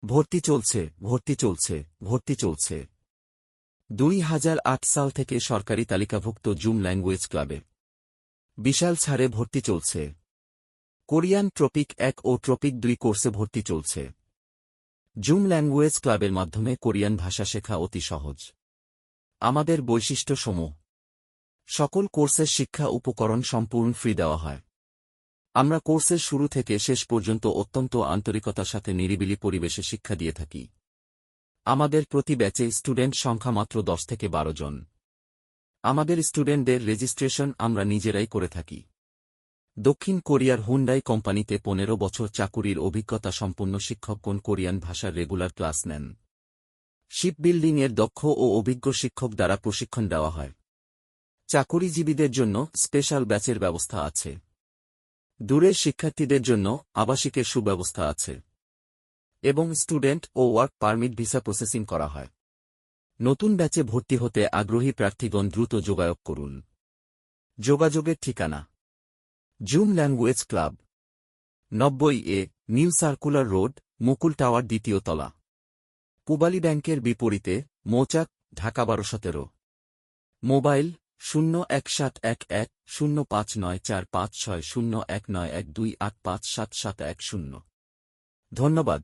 ভর্তি চলছে, ভর্তি চলছে, ভর্তি চলছে। 2008 সাল থেকে সরকারি তালিকাভুক্ত জুম ল্যাঙ্গুয়েজ ক্লাবে বিশাল ছাড়ে ভর্তি চলছে। কোরিয়ান ট্রপিক 1 ও ট্রপিক 2 কোর্সে ভর্তি চলছে। জুম ল্যাঙ্গুয়েজ ক্লাবের মাধ্যমে কোরিয়ান ভাষা শেখা অতি সহজ। আমাদের বৈশিষ্ট্যসমূহ: সকল কোর্সের শিক্ষা উপকরণ সম্পূর্ণ ফ্রি দেওয়া হয়। আমরা কোর্সের শুরু থেকে শেষ পর্যন্ত অত্যন্ত আন্তরিকতার সাথে নিরিবিলি পরিবেশে শিক্ষা দিয়ে থাকি। আমাদের প্রতি ব্যাচে স্টুডেন্ট সংখ্যা মাত্র 10 থেকে 12 জন। আমাদের স্টুডেন্টদের রেজিস্ট্রেশন আমরা নিজেরাই করে থাকি। দক্ষিণ কোরিয়ার হুন্ডাই কোম্পানিতে 15 বছর চাকুরির অভিজ্ঞতা সম্পন্ন শিক্ষকগণ কোরিয়ান ভাষার রেগুলার ক্লাস নেন। শিপবিল্ডিংয়ের দক্ষ ও অভিজ্ঞ শিক্ষক দ্বারা প্রশিক্ষণ দেওয়া হয়। চাকুরিজীবীদের জন্য স্পেশাল ব্যাচের ব্যবস্থা আছে। দূরের শিক্ষার্থীদের জন্য আবাসিকের সুব্যবস্থা আছে এবং স্টুডেন্ট ও ওয়ার্ক পারমিট ভিসা প্রসেসিং করা হয়। নতুন ব্যাচে ভর্তি হতে আগ্রহী প্রার্থীগণ দ্রুত যোগাযোগ করুন। যোগাযোগের ঠিকানা: zoom language club, 90A new circular road, Mukul tower, 2য় তলা, পূবালী ব্যাংকের বিপরীতে, মৌচাক, ঢাকা 1217। মোবাইল 017110594560191285770। ধন্যবাদ।